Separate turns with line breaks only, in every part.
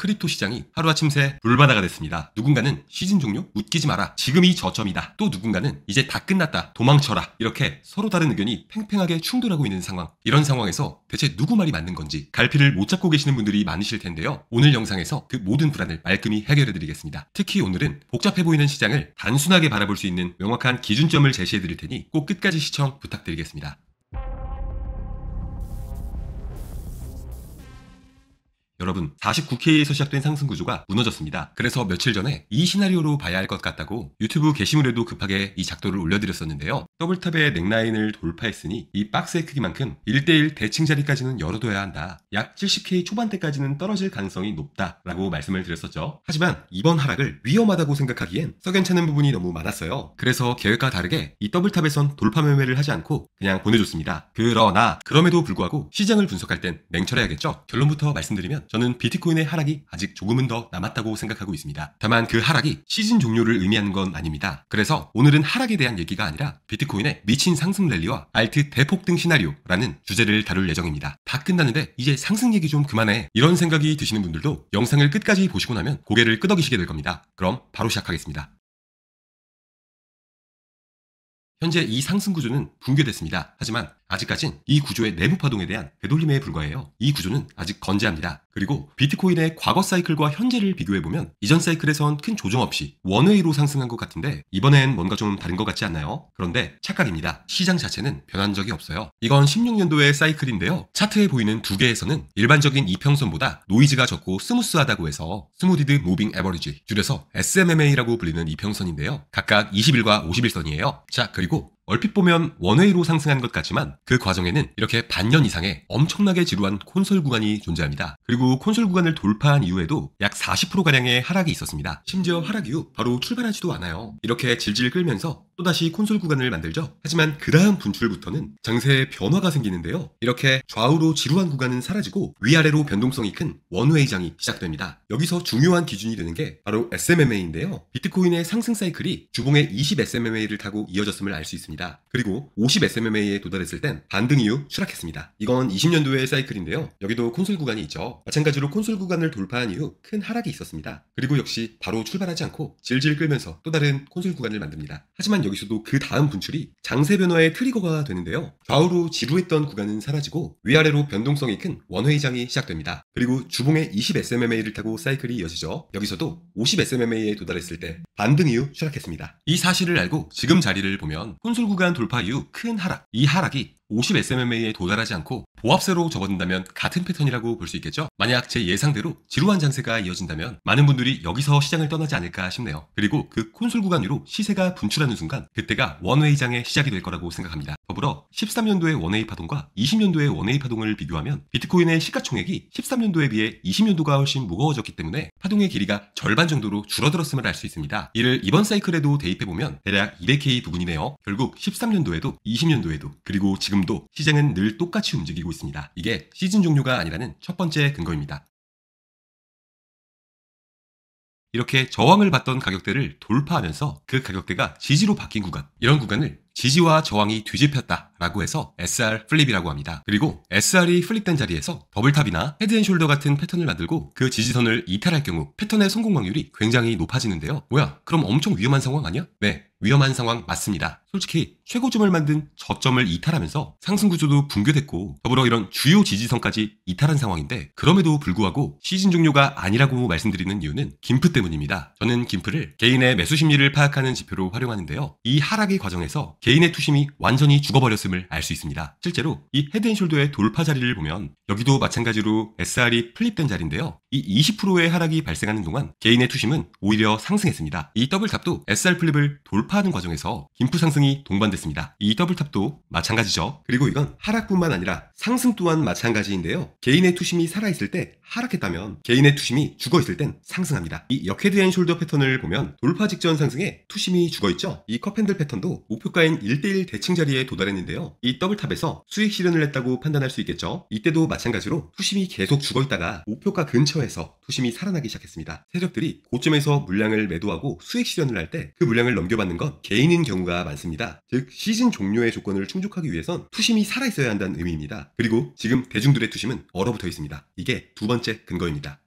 크립토 시장이 하루아침 새 불바다가 됐습니다. 누군가는 시즌 종료? 웃기지 마라. 지금이 저점이다. 또 누군가는 이제 다 끝났다. 도망쳐라. 이렇게 서로 다른 의견이 팽팽하게 충돌하고 있는 상황. 이런 상황에서 대체 누구 말이 맞는 건지 갈피를 못 잡고 계시는 분들이 많으실 텐데요. 오늘 영상에서 그 모든 불안을 말끔히 해결해 드리겠습니다. 특히 오늘은 복잡해 보이는 시장을 단순하게 바라볼 수 있는 명확한 기준점을 제시해 드릴 테니 꼭 끝까지 시청 부탁드리겠습니다. 여러분, 49K에서 시작된 상승 구조가 무너졌습니다. 그래서 며칠 전에 이 시나리오로 봐야 할 것 같다고 유튜브 게시물에도 급하게 이 작도를 올려드렸었는데요. 더블탑의 넥라인을 돌파했으니 이 박스의 크기만큼 1대1 대칭 자리까지는 열어둬야 한다. 약 70K 초반대까지는 떨어질 가능성이 높다라고 말씀을 드렸었죠. 하지만 이번 하락을 위험하다고 생각하기엔 썩연찮은 부분이 너무 많았어요. 그래서 계획과 다르게 이 더블탑에선 돌파 매매를 하지 않고 그냥 보내줬습니다. 그럼에도 불구하고 시장을 분석할 땐 냉철해야겠죠. 결론부터 말씀드리면 저는 비트코인의 하락이 아직 조금은 더 남았다고 생각하고 있습니다. 다만 그 하락이 시즌 종료를 의미하는 건 아닙니다. 그래서 오늘은 하락에 대한 얘기가 아니라 비트코인의 미친 상승 랠리와 알트 대폭등 시나리오라는 주제를 다룰 예정입니다. 다 끝났는데 이제 상승 얘기 좀 그만해. 이런 생각이 드시는 분들도 영상을 끝까지 보시고 나면 고개를 끄덕이시게 될 겁니다. 그럼 바로 시작하겠습니다. 현재 이 상승 구조는 붕괴됐습니다. 하지만 아직까진 이 구조의 내부 파동에 대한 되돌림에 불과해요. 이 구조는 아직 건재합니다. 그리고 비트코인의 과거 사이클과 현재를 비교해보면 이전 사이클에선 큰 조정 없이 원웨이로 상승한 것 같은데 이번엔 뭔가 좀 다른 것 같지 않나요? 그런데 착각입니다. 시장 자체는 변한 적이 없어요. 이건 16년도의 사이클인데요. 차트에 보이는 두 개에서는 일반적인 이평선보다 노이즈가 적고 스무스하다고 해서 스무디드 무빙 에버리지, 줄여서 SMMA라고 불리는 이평선인데요. 각각 20일과 50일선이에요. 자, 그리고 얼핏 보면 원웨이로 상승한 것 같지만 그 과정에는 이렇게 반년 이상의 엄청나게 지루한 콘솔 구간이 존재합니다. 그리고 콘솔 구간을 돌파한 이후에도 약 40%가량의 하락이 있었습니다. 심지어 하락 이후 바로 출발하지도 않아요. 이렇게 질질 끌면서 또다시 콘솔 구간을 만들죠. 하지만 그 다음 분출부터는 장세에 변화가 생기는데요. 이렇게 좌우로 지루한 구간은 사라지고 위아래로 변동성이 큰 원웨이장이 시작됩니다. 여기서 중요한 기준이 되는 게 바로 SMMA인데요. 비트코인의 상승 사이클이 주봉의 20 SMMA를 타고 이어졌음을 알 수 있습니다. 그리고 50 SMMA에 도달했을 땐 반등 이후 추락했습니다. 이건 20년도의 사이클인데요. 여기도 콘솔 구간이 있죠. 마찬가지로 콘솔 구간을 돌파한 이후 큰 하락이 있었습니다. 그리고 역시 바로 출발하지 않고 질질 끌면서 또 다른 콘솔 구간을 만듭니다. 하지만 여기서도 그 다음 분출이 장세 변화의 트리거가 되는데요. 좌우로 지루했던 구간은 사라지고 위아래로 변동성이 큰 원웨이장이 시작됩니다. 그리고 주봉의 20 SMMA를 타고 사이클이 이어지죠. 여기서도 50 SMMA에 도달했을 때 반등 이후 추락했습니다. 이 사실을 알고 지금 자리를 보면 콘솔 구간 돌파 이후 큰 하락, 이 하락이 50 SMMA에 도달하지 않고 보합세로 접어든다면 같은 패턴이라고 볼 수 있겠죠? 만약 제 예상대로 지루한 장세가 이어진다면 많은 분들이 여기서 시장을 떠나지 않을까 싶네요. 그리고 그 콘솔 구간 위로 시세가 분출하는 순간 그때가 원웨이장의 시작이 될 거라고 생각합니다. 더불어 13년도의 원웨이 파동과 20년도의 원웨이 파동을 비교하면 비트코인의 시가총액이 13년도에 비해 20년도가 훨씬 무거워졌기 때문에 파동의 길이가 절반 정도로 줄어들었음을 알 수 있습니다. 이를 이번 사이클에도 대입해보면 대략 200K 부근이네요. 결국 13년도에도 20년도에도 그리고 지금도 시장은 늘 똑같이 움직이고 있습니다. 이게 시즌 종료가 아니라는 첫 번째 근거입니다. 이렇게 저항을 받던 가격대를 돌파하면서 그 가격대가 지지로 바뀐 구간, 이런 구간을 지지와 저항이 뒤집혔다라고 해서 SR 플립이라고 합니다. 그리고 SR이 플립된 자리에서 더블탑이나 헤드앤숄더 같은 패턴을 만들고 그 지지선을 이탈할 경우 패턴의 성공 확률이 굉장히 높아지는데요. 뭐야? 그럼 엄청 위험한 상황 아니야? 네, 위험한 상황 맞습니다. 솔직히 최고점을 만든 저점을 이탈하면서 상승 구조도 붕괴됐고 더불어 이런 주요 지지선까지 이탈한 상황인데 그럼에도 불구하고 시즌 종료가 아니라고 말씀드리는 이유는 김프 때문입니다. 저는 김프를 개인의 매수 심리를 파악하는 지표로 활용하는데요. 이 하락의 과정에서 개인의 투심이 완전히 죽어버렸음을 알 수 있습니다. 실제로 이 헤드앤숄더의 돌파 자리를 보면 여기도 마찬가지로 SR이 플립된 자리인데요. 이 20%의 하락이 발생하는 동안 개인의 투심은 오히려 상승했습니다. 이 더블탑도 SR 플립을 돌파하는 과정에서 김프 상승이 동반됐습니다. 이 더블탑도 마찬가지죠. 그리고 이건 하락뿐만 아니라 상승 또한 마찬가지인데요. 개인의 투심이 살아있을 때 하락했다면 개인의 투심이 죽어있을 땐 상승합니다. 이 역헤드앤숄더 패턴을 보면 돌파 직전 상승에 투심이 죽어있죠. 이 컵핸들 패턴도 목표가인 1대1 대칭 자리에 도달했는데요. 이 더블탑에서 수익 실현을 했다고 판단할 수 있겠죠. 이때도 마찬가지로 투심이 계속 죽어있다가 목표가 근처에서 투심이 살아나기 시작했습니다. 세력들이 고점에서 물량을 매도하고 수익 실현을 할 때 그 물량을 넘겨받는 건 개인인 경우가 많습니다. 즉 시즌 종료의 조건을 충족하기 위해선 투심이 살아있어야 한다는 의미입니다. 그리고 지금 대중들의 투심은 얼어붙어 있습니다. 이게 두 번째 근거입니다.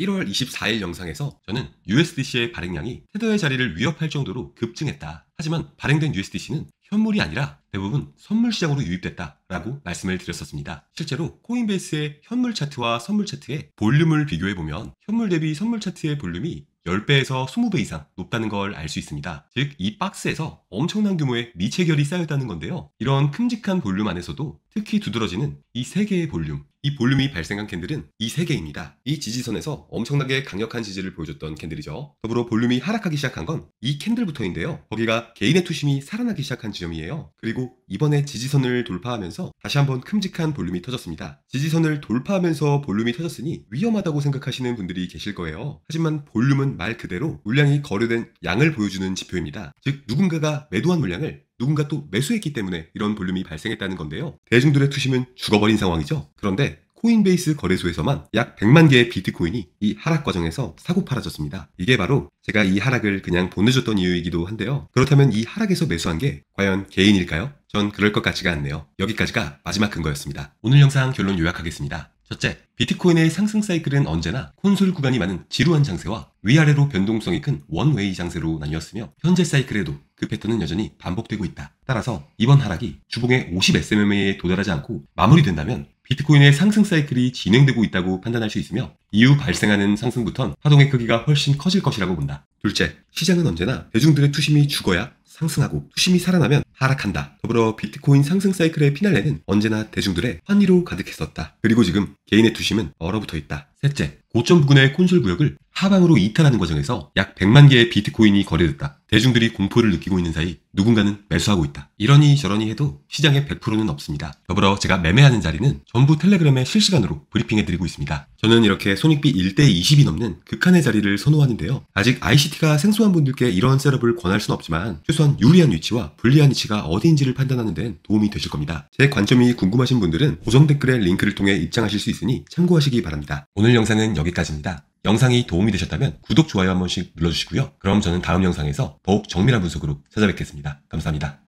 1월 24일 영상에서 저는 USDC의 발행량이 테더의 자리를 위협할 정도로 급증했다. 하지만 발행된 USDC는 현물이 아니라 대부분 선물 시장으로 유입됐다라고 말씀을 드렸었습니다. 실제로 코인베이스의 현물 차트와 선물 차트의 볼륨을 비교해보면 현물 대비 선물 차트의 볼륨이 10배에서 20배 이상 높다는 걸 알 수 있습니다. 즉, 이 박스에서 엄청난 규모의 미체결이 쌓였다는 건데요. 이런 큼직한 볼륨 안에서도 특히 두드러지는 이 3개의 볼륨, 이 볼륨이 발생한 캔들은 이 3개입니다. 이 지지선에서 엄청나게 강력한 지지를 보여줬던 캔들이죠. 더불어 볼륨이 하락하기 시작한 건 이 캔들부터인데요. 거기가 개인의 투심이 살아나기 시작한 지점이에요. 그리고 이번에 지지선을 돌파하면서 다시 한번 큼직한 볼륨이 터졌습니다. 지지선을 돌파하면서 볼륨이 터졌으니 위험하다고 생각하시는 분들이 계실 거예요. 하지만 볼륨은 말 그대로 물량이 거래된 양을 보여주는 지표입니다. 즉, 누군가가 매도한 물량을 누군가 또 매수했기 때문에 이런 볼륨이 발생했다는 건데요. 대중들의 투심은 죽어버린 상황이죠. 그런데 코인베이스 거래소에서만 약 100만 개의 비트코인이 이 하락 과정에서 사고 팔아졌습니다. 이게 바로 제가 이 하락을 그냥 보내줬던 이유이기도 한데요. 그렇다면 이 하락에서 매수한 게 과연 개인일까요? 전 그럴 것 같지가 않네요. 여기까지가 마지막 근거였습니다. 오늘 영상 결론 요약하겠습니다. 첫째, 비트코인의 상승 사이클은 언제나 콘솔 구간이 많은 지루한 장세와 위아래로 변동성이 큰 원웨이 장세로 나뉘었으며 현재 사이클에도 그 패턴은 여전히 반복되고 있다. 따라서 이번 하락이 주봉의 50SMA에 도달하지 않고 마무리된다면 비트코인의 상승 사이클이 진행되고 있다고 판단할 수 있으며 이후 발생하는 상승부턴 파동의 크기가 훨씬 커질 것이라고 본다. 둘째, 시장은 언제나 대중들의 투심이 죽어야 상승하고 투심이 살아나면 하락한다. 더불어 비트코인 상승 사이클의 피날레는 언제나 대중들의 환희로 가득했었다. 그리고 지금 개인의 투심은 얼어붙어 있다. 셋째, 고점 부근의 콘솔 구역을 하방으로 이탈하는 과정에서 약 100만 개의 비트코인이 거래됐다. 대중들이 공포를 느끼고 있는 사이 누군가는 매수하고 있다. 이러니 저러니 해도 시장의 100%는 없습니다. 더불어 제가 매매하는 자리는 전부 텔레그램에 실시간으로 브리핑해드리고 있습니다. 저는 이렇게 손익비 1대 20이 넘는 극한의 자리를 선호하는데요. 아직 ICT가 생소한 분들께 이런 셋업을 권할 수는 없지만 최소한 유리한 위치와 불리한 위치가 어디인지를 판단하는 데는 도움이 되실 겁니다. 제 관점이 궁금하신 분들은 고정 댓글의 링크를 통해 입장하실 수 있으니 참고하시기 바랍니다. 오늘 영상은 여기까지입니다. 영상이 도움이 되셨다면 구독, 좋아요 한 번씩 눌러주시고요. 그럼 저는 다음 영상에서 더욱 정밀한 분석으로 찾아뵙겠습니다. 감사합니다.